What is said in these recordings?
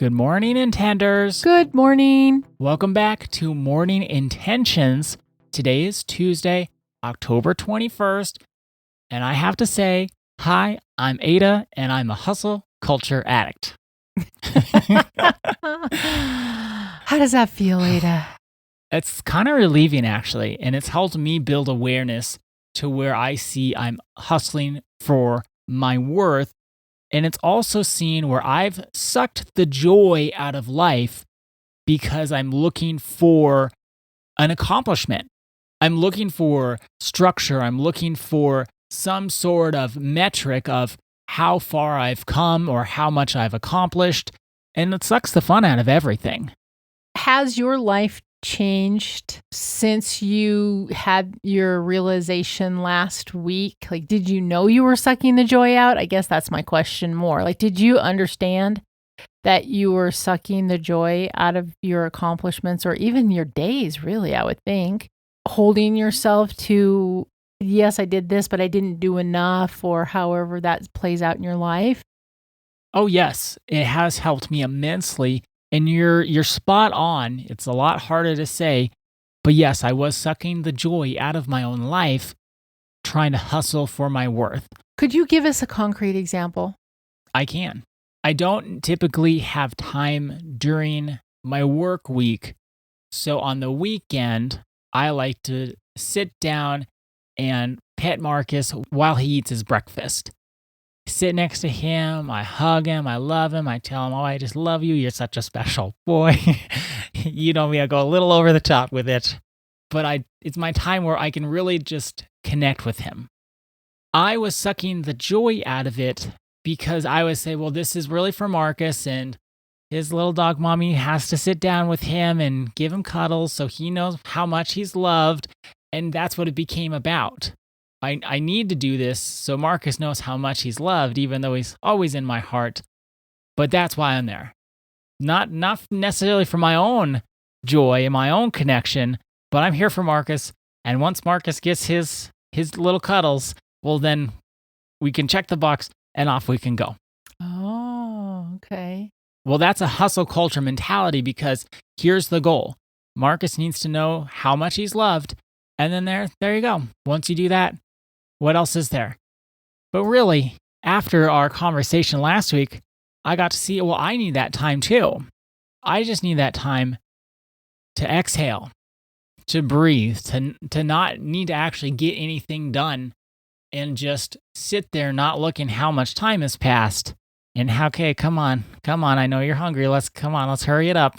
Good morning, Intenders. Good morning. Welcome back to Morning Intentions. Today is Tuesday, October 21st, and I have to say, hi, I'm Ada, and I'm a hustle culture addict. How does that feel, Ada? It's kind of relieving, actually, and it's helped me build awareness to where I see I'm hustling for my worth. And it's also seen where I've sucked the joy out of life because I'm looking for an accomplishment. I'm looking for structure. I'm looking for some sort of metric of how far I've come or how much I've accomplished. And it sucks the fun out of everything. Has your life changed since you had your realization last week? Like, did you know you were sucking the joy out? I guess that's my question more. Like, did you understand that you were sucking the joy out of your accomplishments or even your days, really, I would think? Holding yourself to, yes, I did this, but I didn't do enough, or however that plays out in your life? Oh, yes, it has helped me immensely. And you're spot on. It's a lot harder to say, but yes, I was sucking the joy out of my own life, trying to hustle for my worth. Could you give us a concrete example? I can. I don't typically have time during my work week. So on the weekend, I like to sit down and pet Marcus while he eats his breakfast. Sit next to him, I hug him, I love him, I tell him, oh, I just love you, you're such a special boy. You know me, I go a little over the top with it, but it's my time where I can really just connect with him. I was sucking the joy out of it because I would say, well, this is really for Marcus, and his little dog mommy has to sit down with him and give him cuddles so he knows how much he's loved, and that's what it became about. I need to do this so Marcus knows how much he's loved, even though he's always in my heart. But that's why I'm there. Not necessarily for my own joy and my own connection, but I'm here for Marcus. And once Marcus gets his little cuddles, well, then we can check the box and off we can go. Oh, okay. Well, that's a hustle culture mentality because here's the goal. Marcus needs to know how much he's loved. And then there you go. Once you do that, what else is there? But really, after our conversation last week, I got to see, well, I need that time too. I just need that time to exhale, to breathe, to not need to actually get anything done and just sit there not looking how much time has passed and how, okay, come on, I know you're hungry, let's hurry it up,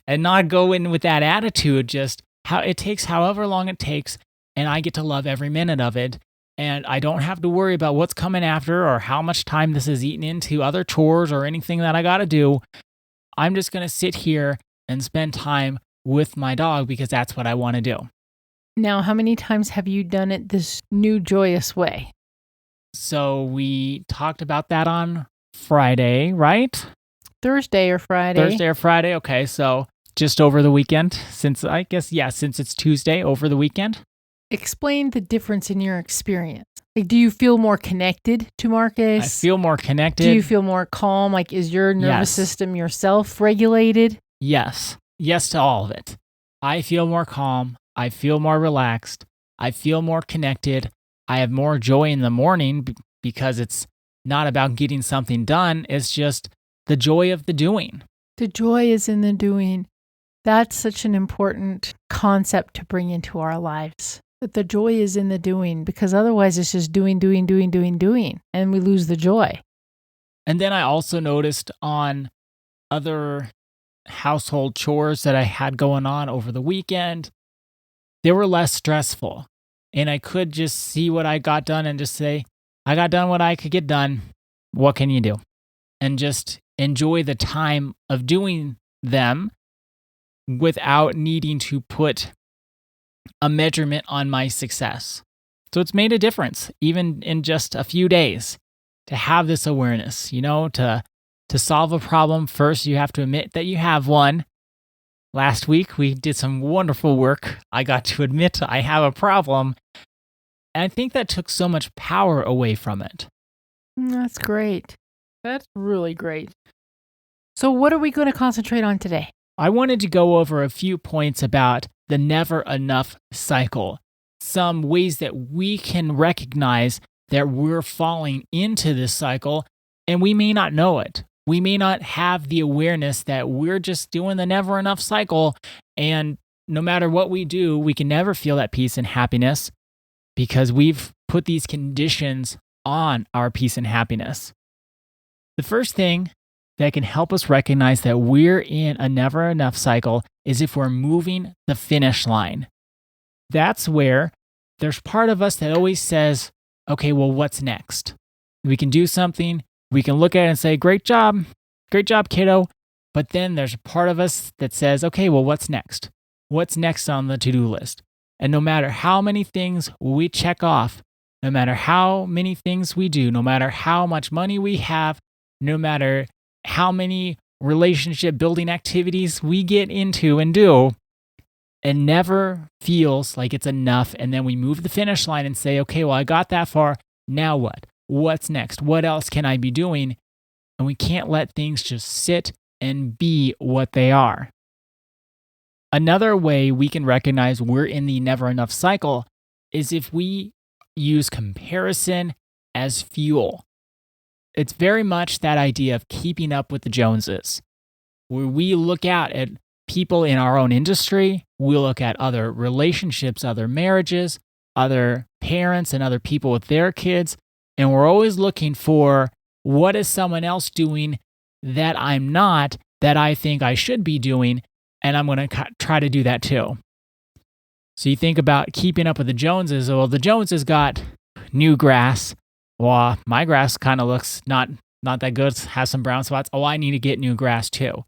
and not go in with that attitude, just how it takes however long it takes, and I get to love every minute of it. And I don't have to worry about what's coming after or how much time this is eaten into other chores or anything that I got to do. I'm just going to sit here and spend time with my dog because that's what I want to do. Now, how many times have you done it this new joyous way? So we talked about that on Friday, right? Thursday or Friday. Okay, so just over the weekend, since it's Tuesday, over the weekend. Explain the difference in your experience. Like, do you feel more connected to Marcus? I feel more connected. Do you feel more calm? Like, is your nervous system yourself regulated? Yes. Yes to all of it. I feel more calm. I feel more relaxed. I feel more connected. I have more joy in the morning because it's not about getting something done. It's just the joy of the doing. The joy is in the doing. That's such an important concept to bring into our lives. That the joy is in the doing, because otherwise it's just doing, and we lose the joy. And then I also noticed on other household chores that I had going on over the weekend, they were less stressful. And I could just see what I got done and just say, I got done what I could get done. What can you do? And just enjoy the time of doing them without needing to put a measurement on my success. So it's made a difference, even in just a few days, to have this awareness, to solve a problem. First, you have to admit that you have one. Last week, we did some wonderful work. I got to admit I have a problem. And I think that took so much power away from it. That's great. That's really great. So, what are we going to concentrate on today? I wanted to go over a few points about the never enough cycle, some ways that we can recognize that we're falling into this cycle and we may not know it. We may not have the awareness that we're just doing the never enough cycle, and no matter what we do, we can never feel that peace and happiness because we've put these conditions on our peace and happiness. The first thing that can help us recognize that we're in a never enough cycle is if we're moving the finish line. That's where there's part of us that always says, okay, well, what's next? We can do something, we can look at it and say, great job, kiddo. But then there's a part of us that says, okay, well, what's next? What's next on the to-do list? And no matter how many things we check off, no matter how many things we do, no matter how much money we have, no matter how many relationship building activities we get into and do, it never feels like it's enough. And then we move the finish line and say, okay, well, I got that far. Now what? What's next? What else can I be doing? And we can't let things just sit and be what they are. Another way we can recognize we're in the never enough cycle is if we use comparison as fuel. It's very much that idea of keeping up with the Joneses, where we look out at people in our own industry, we look at other relationships, other marriages, other parents, and other people with their kids, and we're always looking for what is someone else doing that I'm not, that I think I should be doing, and I'm going to try to do that too. So you think about keeping up with the Joneses. Well, the Joneses got new grass. Well, my grass kind of looks not that good, has some brown spots. Oh, I need to get new grass too.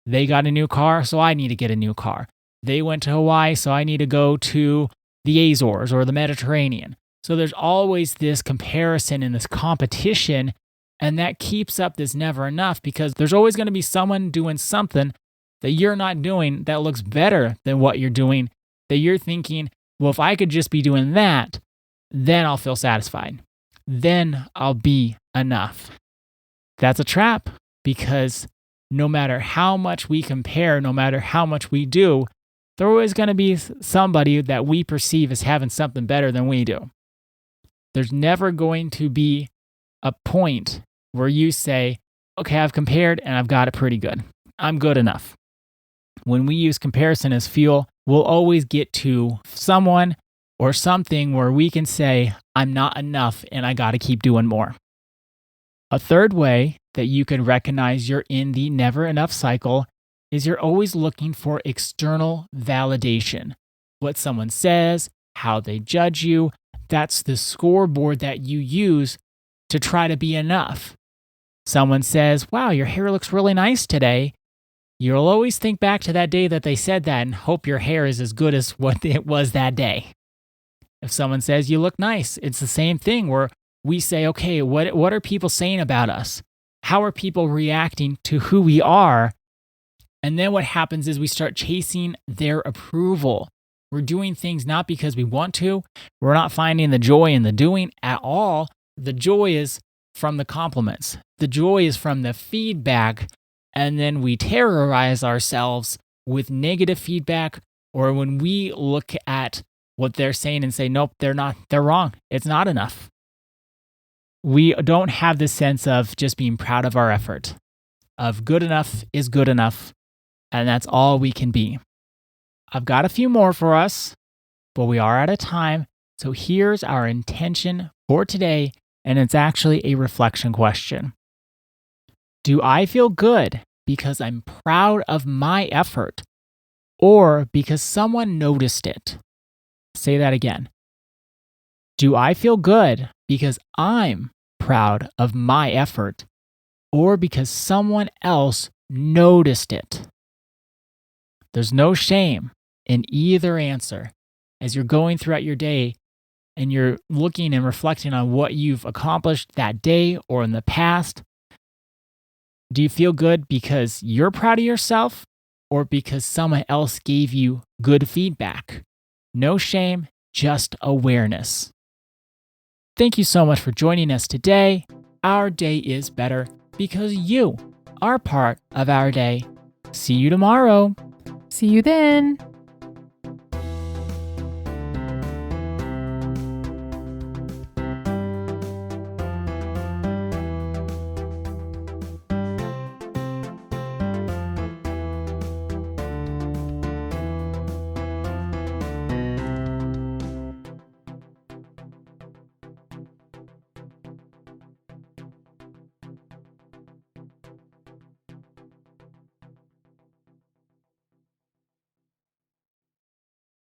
They got a new car, so I need to get a new car. They went to Hawaii, so I need to go to the Azores or the Mediterranean. So there's always this comparison and this competition, and that keeps up this never enough because there's always going to be someone doing something that you're not doing that looks better than what you're doing, that you're thinking, well, if I could just be doing that, then I'll feel satisfied. Then I'll be enough. That's a trap because no matter how much we compare, no matter how much we do, there's always going to be somebody that we perceive as having something better than we do. There's never going to be a point where you say, okay, I've compared and I've got it pretty good. I'm good enough. When we use comparison as fuel, we'll always get to someone or something where we can say, I'm not enough and I got to keep doing more. A third way that you can recognize you're in the never enough cycle is you're always looking for external validation. What someone says, how they judge you, that's the scoreboard that you use to try to be enough. Someone says, wow, your hair looks really nice today. You'll always think back to that day that they said that and hope your hair is as good as what it was that day. If someone says you look nice, it's the same thing where we say, okay, what are people saying about us? How are people reacting to who we are? And then what happens is we start chasing their approval. We're doing things not because we want to. We're not finding the joy in the doing at all. The joy is from the compliments. The joy is from the feedback. And then we terrorize ourselves with negative feedback, or when we look at what they're saying and say, nope, they're wrong. It's not enough. We don't have this sense of just being proud of our effort, of good enough is good enough, and that's all we can be. I've got a few more for us, but we are out of time. So here's our intention for today, and it's actually a reflection question. Do I feel good because I'm proud of my effort, or because someone noticed it? Say that again. Do I feel good because I'm proud of my effort, or because someone else noticed it? There's no shame in either answer. As you're going throughout your day and you're looking and reflecting on what you've accomplished that day or in the past, do you feel good because you're proud of yourself, or because someone else gave you good feedback? No shame, just awareness. Thank you so much for joining us today. Our day is better because you our part of our day. See you tomorrow. See you then.